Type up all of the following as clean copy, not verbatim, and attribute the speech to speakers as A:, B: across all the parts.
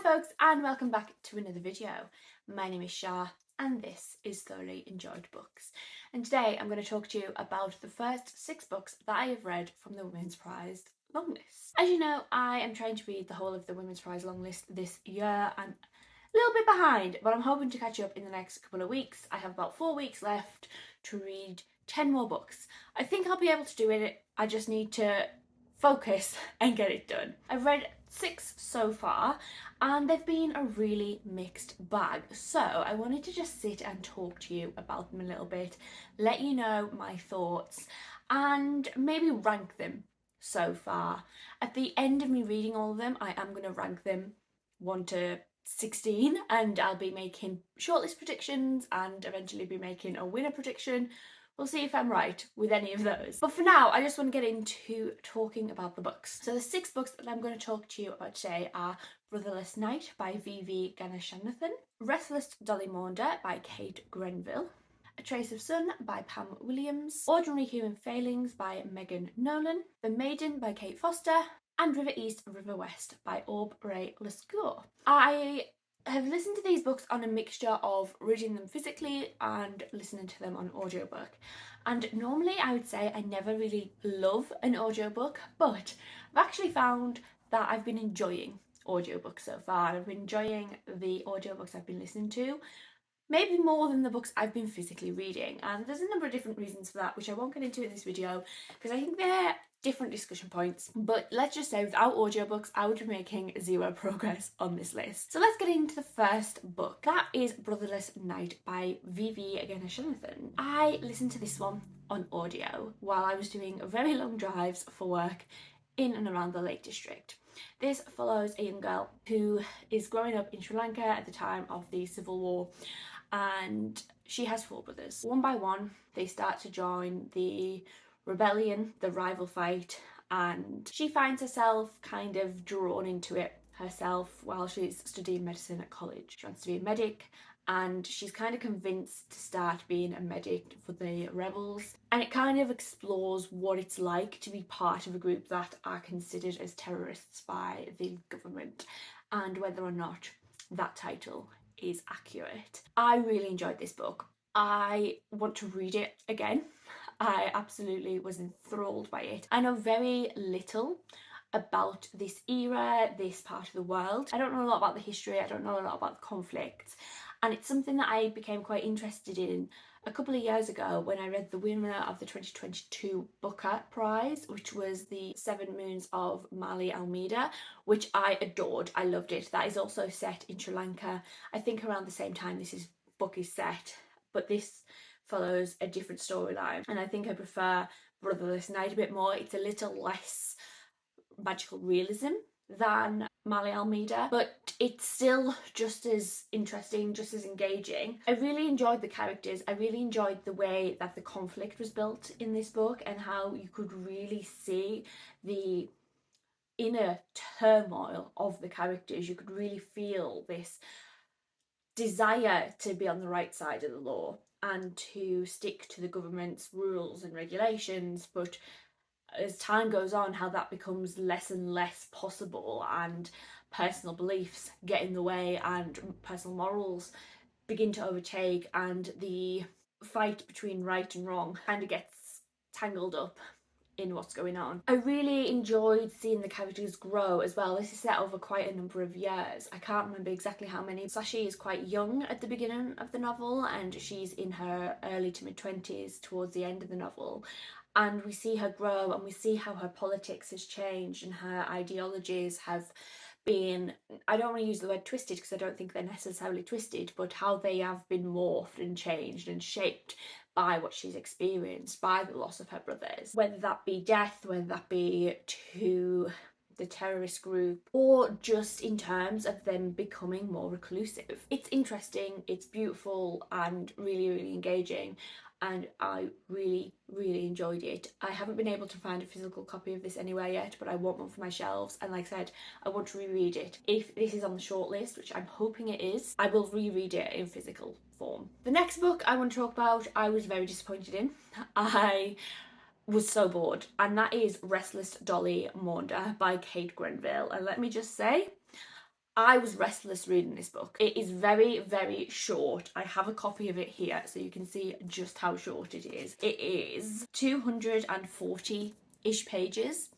A: folks, and welcome back to another video. My name is Shah and this is Thoroughly Enjoyed Books, and today I'm going to talk to you about the first 6 books that I have read from the Women's Prize long list. As you know, I am trying to read the whole of the Women's Prize long list this year. I'm a little bit behind, but I'm hoping to catch up in the next couple of weeks. I have about 4 weeks left to read 10 more books. I think I'll be able to do it. I just need to focus and get it done. I've read 6 so far and they've been a really mixed bag, so I wanted to just sit and talk to you about them a little bit, let you know my thoughts and maybe rank them so far. At the end of me reading all of them, I am going to rank them 1 to 16 and I'll be making shortlist predictions and eventually be making a winner prediction. We'll see if I'm right with any of those. But for now, I just want to get into talking about the books. So the 6 books that I'm going to talk to you about today are Brotherless Night by V.V. Ganeshanathan, Restless Dolly M by Kate Grenville, A Trace of Sun by Pam Williams, Ordinary Human Failings by Megan Nolan, The Maiden by Kate Foster, and River East, River West by Aubrey Lescure. I have listened to these books on a mixture of reading them physically and listening to them on audiobook. And normally I would say I never really love an audiobook, but I've actually found that I've been enjoying audiobooks so far. I've been enjoying the audiobooks I've been listening to, maybe more than the books I've been physically reading. And there's a number of different reasons for that, which I won't get into in this video because I think they're different discussion points. But let's just say without audiobooks, I would be making 0 progress on this list. So let's get into the first book. That is Brotherless Night by V.V. Ganeshanathan. I listened to this one on audio while I was doing very long drives for work in and around the Lake District. This follows a young girl who is growing up in Sri Lanka at the time of the Civil War, and she has 4 brothers. One by one, they start to join the rebellion, the rival fight, and she finds herself kind of drawn into it herself while she's studying medicine at college. She wants to be a medic, and she's kind of convinced to start being a medic for the rebels. And it kind of explores what it's like to be part of a group that are considered as terrorists by the government and whether or not that title is accurate. I really enjoyed this book. I want to read it again. I absolutely was enthralled by it. I know very little about this era, this part of the world. I don't know a lot about the history, I don't know a lot about the conflicts, and it's something that I became quite interested in a couple of years ago when I read the winner of the 2022 Booker Prize, which was The 7 Moons of Mali Almeida, which I adored. I loved it. That is also set in Sri Lanka. I think around the same time this book is set, but this follows a different storyline, and I think I prefer Brotherless Night a bit more. It's a little less magical realism than Mali Almeida, but it's still just as interesting, just as engaging. I really enjoyed the characters. I really enjoyed the way that the conflict was built in this book and how you could really see the inner turmoil of the characters. You could really feel this desire to be on the right side of the law and to stick to the government's rules and regulations, but as time goes on, how that becomes less and less possible, and personal beliefs get in the way and personal morals begin to overtake, and the fight between right and wrong kind of gets tangled up in what's going on. I really enjoyed seeing the characters grow as well. This is set over quite a number of years. I can't remember exactly how many. Sashi is quite young at the beginning of the novel and she's in her early to mid-20s towards the end of the novel. And we see her grow and we see how her politics has changed and her ideologies have been, I don't want to use the word twisted because I don't think they're necessarily twisted, but how they have been morphed and changed and shaped by what she's experienced, by the loss of her brothers, whether that be death, whether that be to the terrorist group, or just in terms of them becoming more reclusive. It's interesting, it's beautiful and really, really engaging, and I really, really enjoyed it. I haven't been able to find a physical copy of this anywhere yet, but I want one for my shelves, and like I said, I want to reread it. If this is on the shortlist, which I'm hoping it is, I will reread it in physical form. The next book I want to talk about, I was very disappointed in. I was so bored, and that is Restless Dolly M by Kate Grenville. And let me just say, I was restless reading this book. It is very, very short. I have a copy of it here so you can see just how short it is. It is 240-ish pages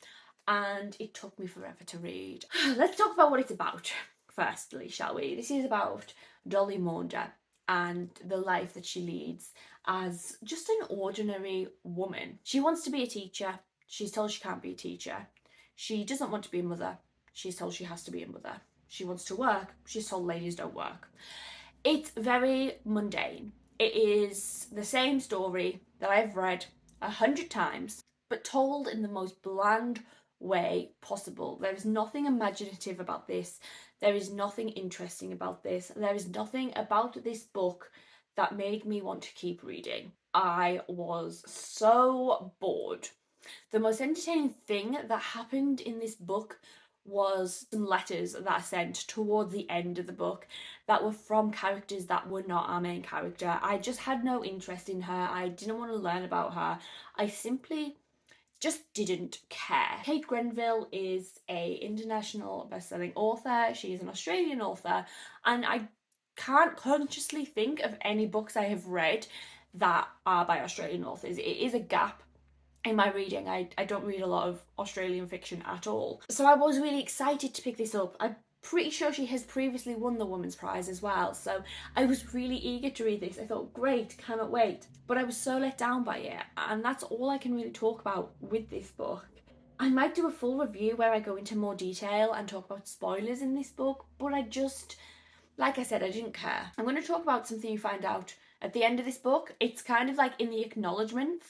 A: and it took me forever to read. Let's talk about what it's about firstly, shall we? This is about Dolly Maunda and the life that she leads as just an ordinary woman. She wants to be a teacher. She's told she can't be a teacher. She doesn't want to be a mother. She's told she has to be a mother. She wants to work. She's told ladies don't work. It's very mundane. It is the same story that I've read 100 times, but told in the most bland way possible. There is nothing imaginative about this. There is nothing interesting about this. There is nothing about this book that made me want to keep reading. I was so bored. The most entertaining thing that happened in this book was some letters that I sent towards the end of the book that were from characters that were not our main character. I just had no interest in her. I didn't want to learn about her. I simply just didn't care. Kate Grenville is a international best-selling author. She is an Australian author, and I can't consciously think of any books I have read that are by Australian authors. It is a gap in my reading. I don't read a lot of Australian fiction at all. So I was really excited to pick this up. I'm pretty sure she has previously won the Women's Prize as well. So I was really eager to read this. I thought, great, cannot wait. But I was so let down by it. And that's all I can really talk about with this book. I might do a full review where I go into more detail and talk about spoilers in this book, but I just, like I said, I didn't care. I'm going to talk about something you find out at the end of this book. It's kind of like in the acknowledgements.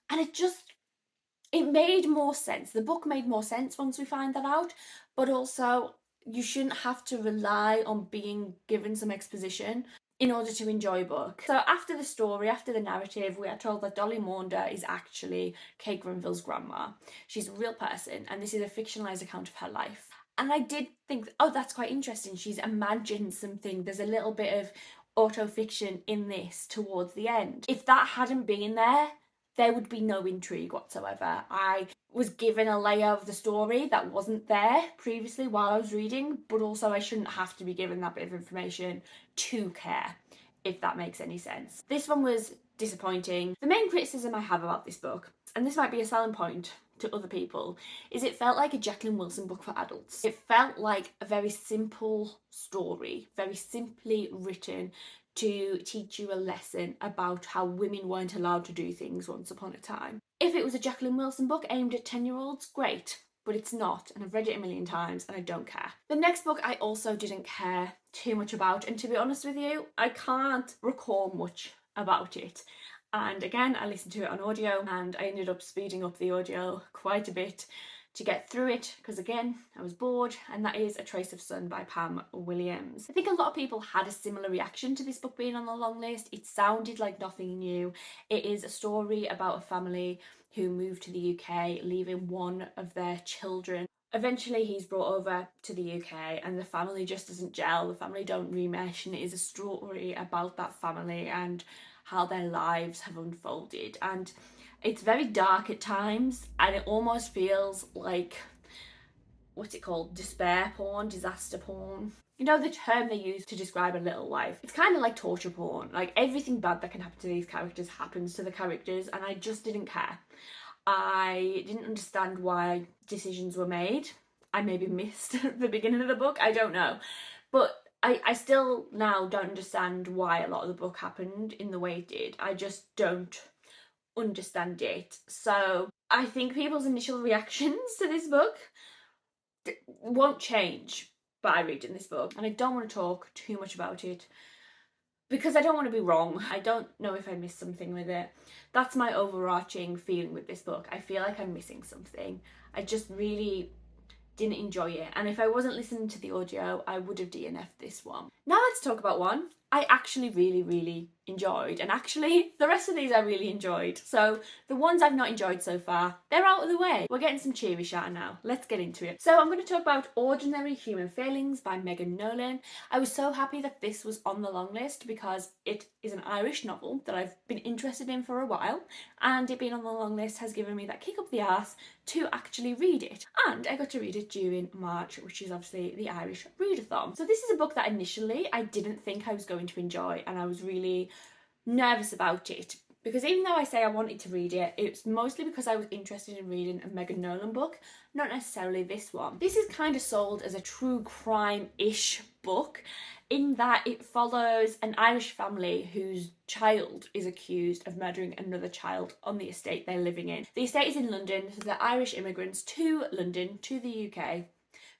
A: And it made more sense. The book made more sense once we find that out, but also you shouldn't have to rely on being given some exposition in order to enjoy a book. So after the story, after the narrative, we are told that Dolly Maunda is actually Kate Grenville's grandma. She's a real person, and this is a fictionalised account of her life. And I did think, oh, that's quite interesting. She's imagined something. There's a little bit of autofiction in this towards the end. If that hadn't been there would be no intrigue whatsoever. I was given a layer of the story that wasn't there previously while I was reading, but also I shouldn't have to be given that bit of information to care, if that makes any sense. This one was disappointing. The main criticism I have about this book, and this might be a selling point to other people, is it felt like a Jacqueline Wilson book for adults. It felt like a very simple story, very simply written to teach you a lesson about how women weren't allowed to do things once upon a time. If it was a Jacqueline Wilson book aimed at 10-year-olds, great, but it's not, and I've read it a million times and I don't care. The next book I also didn't care too much about, and to be honest with you, I can't recall much about it. And again, I listened to it on audio and I ended up speeding up the audio quite a bit to get through it because, again, I was bored, and that is A Trace of Sun by Pam Williams. I think a lot of people had a similar reaction to this book being on the long list. It sounded like nothing new. It is a story about a family who moved to the UK, leaving one of their children. Eventually he's brought over to the UK and the family just doesn't gel, the family don't remesh, and it is a story about that family and how their lives have unfolded. And it's very dark at times, and it almost feels like, what's it called? Despair porn, disaster porn. You know, the term they use to describe a little life. It's kind of like torture porn. Like, everything bad that can happen to these characters happens to the characters, and I just didn't care. I didn't understand why decisions were made. I maybe missed the beginning of the book, I don't know. But I still now don't understand why a lot of the book happened in the way it did. I just don't understand it. So I think people's initial reactions to this book won't change by reading this book, and I don't want to talk too much about it because I don't want to be wrong. I don't know if I missed something with it. That's my overarching feeling with this book. I feel like I'm missing something. I just really didn't enjoy it, and if I wasn't listening to the audio, I would have DNF'd this one. Now let's talk about one I actually really enjoyed, and actually the rest of these I really enjoyed. So the ones I've not enjoyed so far, they're out of the way. We're getting some cheery chatter now. Let's get into it. So I'm going to talk about Ordinary Human Failings by Megan Nolan. I was so happy that this was on the long list because it is an Irish novel that I've been interested in for a while, and it being on the long list has given me that kick up the arse to actually read it. And I got to read it during March, which is obviously the Irish Readathon. So this is a book that initially I didn't think I was going to enjoy, and I was really nervous about it. Because even though I say I wanted to read it, it's mostly because I was interested in reading a Megan Nolan book, not necessarily this one. This is kind of sold as a true crime-ish book, in that it follows an Irish family whose child is accused of murdering another child on the estate they're living in. The estate is in London, so they're Irish immigrants to London, to the UK,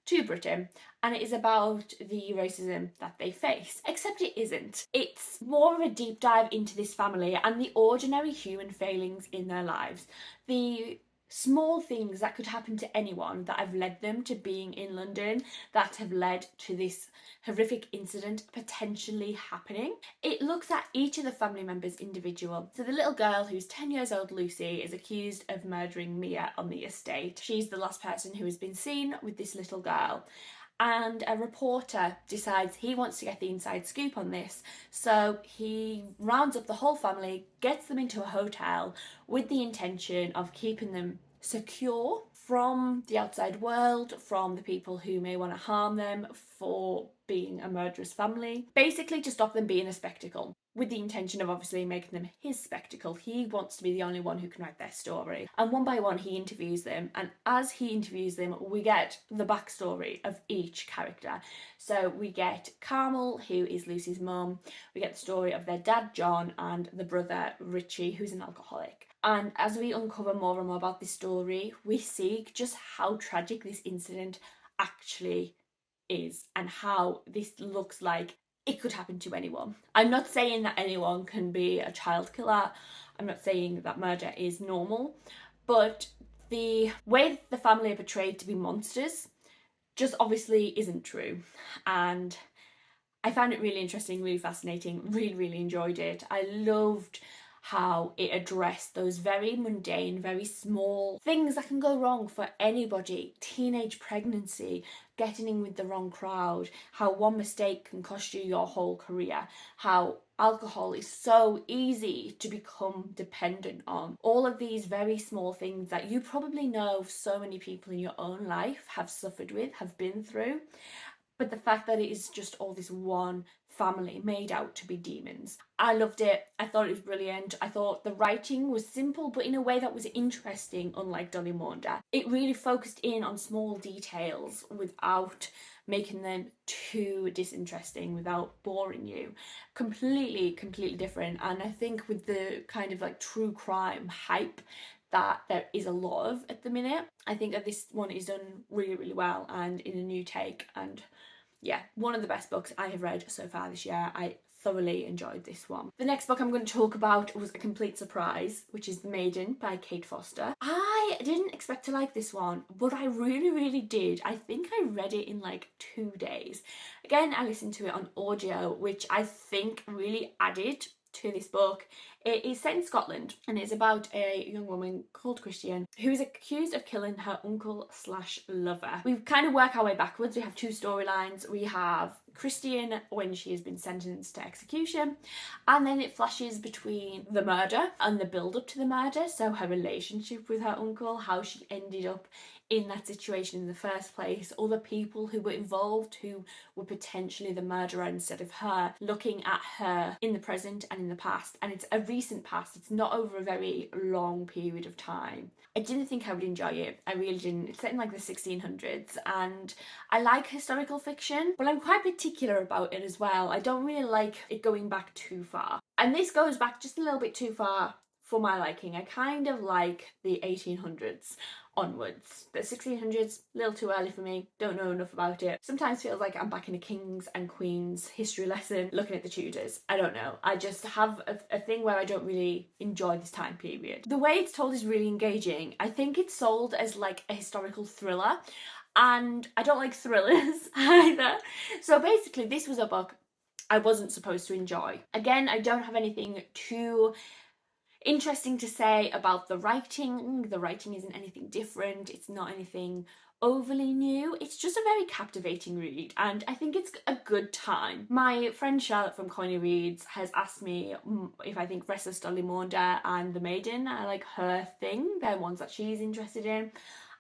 A: to Britain, and it is about the racism that they face. Except it isn't. It's more of a deep dive into this family and the ordinary human failings in their lives. The small things that could happen to anyone that have led them to being in London, that have led to this horrific incident potentially happening. It looks at each of the family members individual. So the little girl who's 10 years old, Lucy, is accused of murdering Mia on the estate. She's the last person who has been seen with this little girl. And a reporter decides he wants to get the inside scoop on this. So he rounds up the whole family, gets them into a hotel with the intention of keeping them secure from the outside world, from the people who may want to harm them for being a murderous family. Basically to stop them being a spectacle, with the intention of obviously making them his spectacle. He wants to be the only one who can write their story. And one by one he interviews them, and as he interviews them we get the backstory of each character. So we get Carmel, who is Lucy's mum, we get the story of their dad John and the brother Richie, who's an alcoholic. And as we uncover more and more about this story, we see just how tragic this incident actually is and how this looks like it could happen to anyone. I'm not saying that anyone can be a child killer. I'm not saying that murder is normal, but the way the family are portrayed to be monsters just obviously isn't true. And I found it really interesting, really fascinating, really enjoyed it. I loved how it addressed those very mundane, very small things that can go wrong for anybody. Teenage pregnancy, getting in with the wrong crowd, how one mistake can cost you your whole career, how alcohol is so easy to become dependent on. All of these very small things that you probably know so many people in your own life have suffered with, have been through. But the fact that it is just all this one family made out to be demons. I loved it. I thought it was brilliant. I thought the writing was simple, but in a way that was interesting, unlike Dolly Maunda. It really focused in on small details without making them too disinteresting, without boring you. Completely different. And I think with the kind of like true crime hype that there is a lot of at the minute, I think that this one is done really well and in a new take. And yeah, one of the best books I have read so far this year. I thoroughly enjoyed this one. The next book I'm going to talk about was a complete surprise, which is Maiden by Kate Foster. I didn't expect to like this one, but I really did. I think I read it in like 2 days. Again, I listened to it on audio, which I think really added to this book. It is set in Scotland and it's about a young woman called Christian who is accused of killing her uncle/lover. We kind of work our way backwards. We have two storylines. We have Christian when she has been sentenced to execution, and then it flashes between the murder and the build up to the murder, so her relationship with her uncle, how she ended up in that situation in the first place, all the people who were involved who were potentially the murderer instead of her, looking at her in the present and in the past. And it's a recent past, it's not over a very long period of time. I didn't think I would enjoy it. I really didn't. It's set in like the 1600s and I like historical fiction, but I'm quite particular about it as well. I don't really like it going back too far. And this goes back just a little bit too far for my liking. I kind of like the 1800s onwards. The 1600s, a little too early for me, don't know enough about it. Sometimes feels like I'm back in a kings and queens history lesson looking at the Tudors. I don't know, I just have a thing where I don't really enjoy this time period. The way it's told is really engaging. I think it's sold as like a historical thriller, and I don't like thrillers either. So basically this was a book I wasn't supposed to enjoy. Again, I don't have anything too interesting to say about the writing. The writing isn't anything different, it's not anything overly new. It's just a very captivating read, and I think it's a good time. My friend Charlotte from Corny Reads has asked me if I think Restless Dolly M and the Maiden are like her thing. They're ones that she's interested in,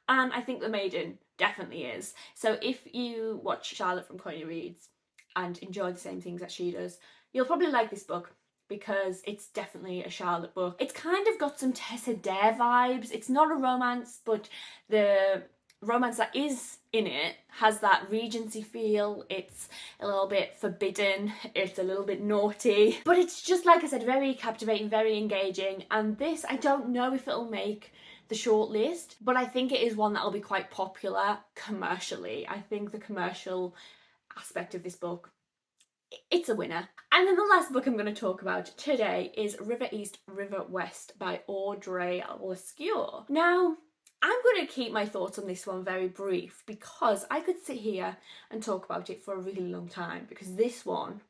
A: and I think the Maiden definitely is. So if you watch Charlotte from Corny Reads and enjoy the same things that she does, you'll probably like this book, because it's definitely a Charlotte book. It's kind of got some Tessa Dare vibes. It's not a romance, but the romance that is in it has that Regency feel. It's a little bit forbidden, it's a little bit naughty, but it's just, like I said, very captivating, very engaging. And this, I don't know if it'll make the shortlist, but I think it is one that'll be quite popular commercially. I think the commercial aspect of this book, it's a winner. And then the last book I'm going to talk about today is River East, River West by Audrey Lescure. Now, I'm going to keep my thoughts on this one very brief, because I could sit here and talk about it for a really long time, because this one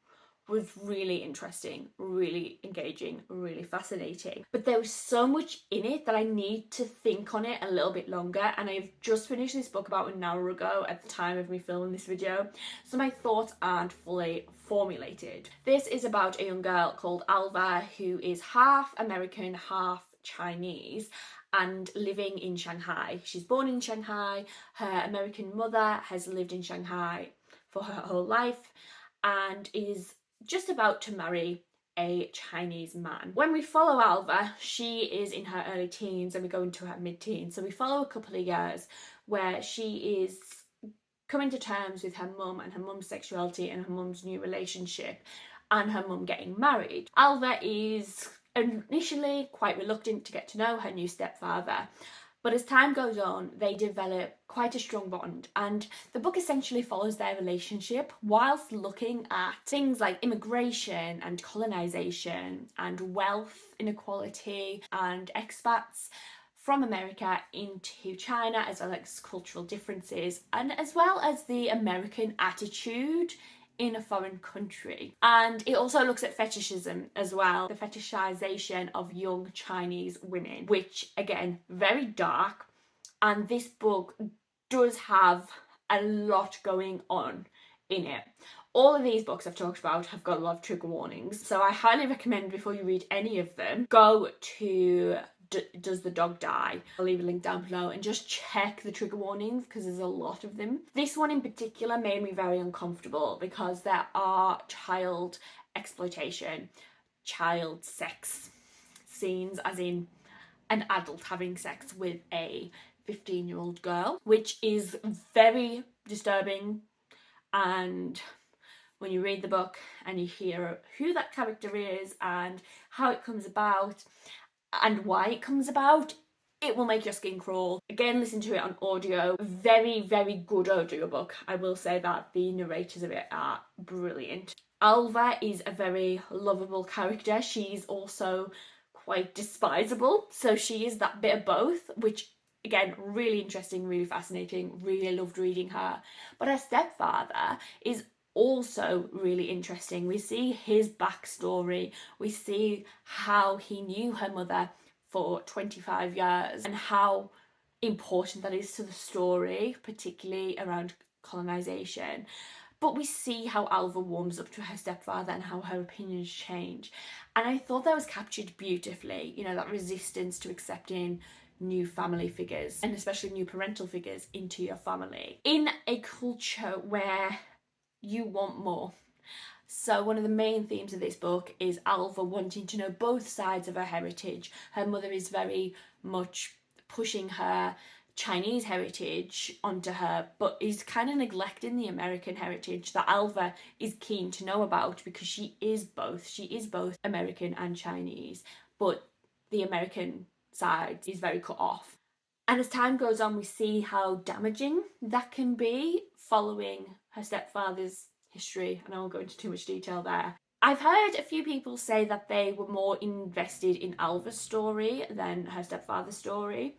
A: was really interesting, really engaging, really fascinating. But there was so much in it that I need to think on it a little bit longer, and I've just finished this book about an hour ago at the time of me filming this video, so my thoughts aren't fully formulated. This is about a young girl called Alva who is half American, half Chinese, and living in Shanghai. She's born in Shanghai. Her American mother has lived in Shanghai for her whole life and is just about to marry a Chinese man. When we follow Alva, she is in her early teens and we go into her mid-teens. So we follow a couple of years where she is coming to terms with her mum and her mum's sexuality and her mum's new relationship and her mum getting married. Alva is initially quite reluctant to get to know her new stepfather, but as time goes on, they develop quite a strong bond, and the book essentially follows their relationship whilst looking at things like immigration and colonisation and wealth inequality and expats from America into China, as well as cultural differences, and as well as the American attitude in a foreign country. And it also looks at fetishism as well, the fetishization of young Chinese women, which again, very dark. And this book does have a lot going on in it. All of these books I've talked about have got a lot of trigger warnings, so I highly recommend before you read any of them, go to Does the Dog Die? I'll leave a link down below and just check the trigger warnings, because there's a lot of them. This one in particular made me very uncomfortable because there are child exploitation, child sex scenes, as in an adult having sex with a 15-year-old girl, which is very disturbing. And when you read the book and you hear who that character is and how it comes about and why it comes about, it will make your skin crawl. Again, listen to it on audio. Very, very good audio book. I will say that the narrators of it are brilliant. Alva is a very lovable character. She's also quite despisable, so she is that bit of both, which again, really interesting, really fascinating, really loved reading her. But her stepfather is also really interesting. We see his backstory, we see how he knew her mother for 25 years and how important that is to the story, particularly around colonisation. But we see how Alva warms up to her stepfather and how her opinions change. And I thought that was captured beautifully, you know, that resistance to accepting new family figures, and especially new parental figures, into your family in a culture where you want more. So one of the main themes of this book is Alva wanting to know both sides of her heritage. Her mother is very much pushing her Chinese heritage onto her, but is kind of neglecting the American heritage that Alva is keen to know about, because she is both. She is both American and Chinese, but the American side is very cut off. And as time goes on, we see how damaging that can be following her stepfather's history, and I won't go into too much detail there. I've heard a few people say that they were more invested in Alva's story than her stepfather's story,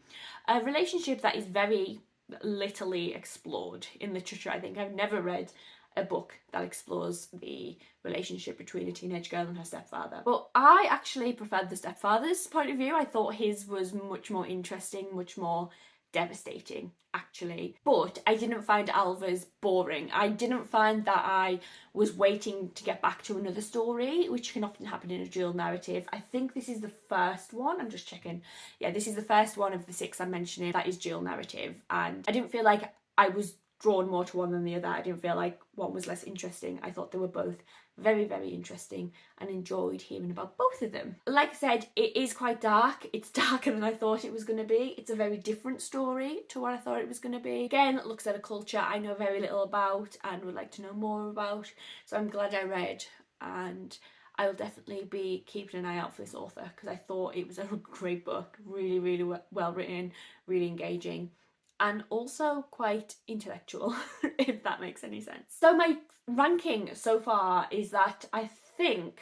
A: a relationship that is very littly explored in literature. I think I've never read a book that explores the relationship between a teenage girl and her stepfather. But I actually preferred the stepfather's point of view. I thought his was much more interesting, much more devastating actually. But I didn't find Alva's boring. I didn't find that I was waiting to get back to another story, which can often happen in a dual narrative. I think this is the first one. I'm just checking. Yeah, this is the first one of the 6 I'm mentioning that is dual narrative, and I didn't feel like I was drawn more to one than the other. I didn't feel like one was less interesting. I thought they were both very, very interesting and enjoyed hearing about both of them. Like I said, it is quite dark. It's darker than I thought it was going to be. It's a very different story to what I thought it was going to be. Again, it looks at a culture I know very little about and would like to know more about. So I'm glad I read, and I will definitely be keeping an eye out for this author because I thought it was a great book. Really, really well written, really engaging, and also quite intellectual, if that makes any sense. So my ranking so far is that I think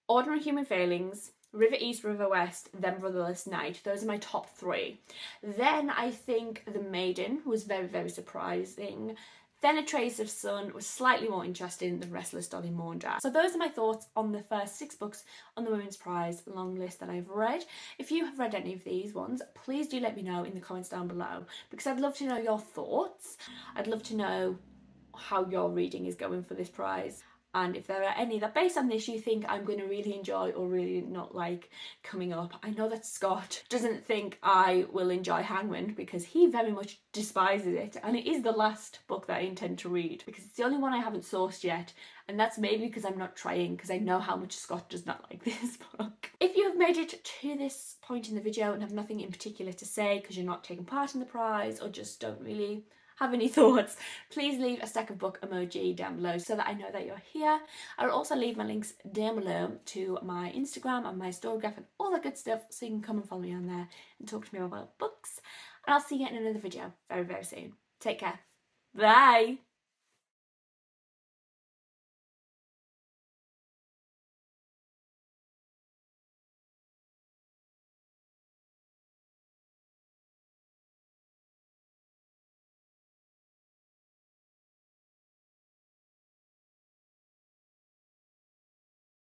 A: Ordinary Human Failings, River East, River West, then Brotherless Night. Those are my top 3. Then I think The Maiden was very, very surprising. Then A Trace of Sun was slightly more interesting than Restless Dolly M. So those are my thoughts on the first 6 books on the Women's Prize long list that I've read. If you have read any of these ones, please do let me know in the comments down below, because I'd love to know your thoughts. I'd love to know how your reading is going for this prize. And if there are any that based on this you think I'm going to really enjoy or really not like coming up. I know that Scott doesn't think I will enjoy Hangman because he very much despises it, and it is the last book that I intend to read because it's the only one I haven't sourced yet, and that's maybe because I'm not trying, because I know how much Scott does not like this book. If you have made it to this point in the video and have nothing in particular to say because you're not taking part in the prize or just don't really have any thoughts, please leave a stack of book emoji down below so that I know that you're here. I'll also leave my links down below to my Instagram and my Storygraph and all that good stuff, so you can come and follow me on there and talk to me about books. And I'll see you in another video very, very soon. Take care. Bye!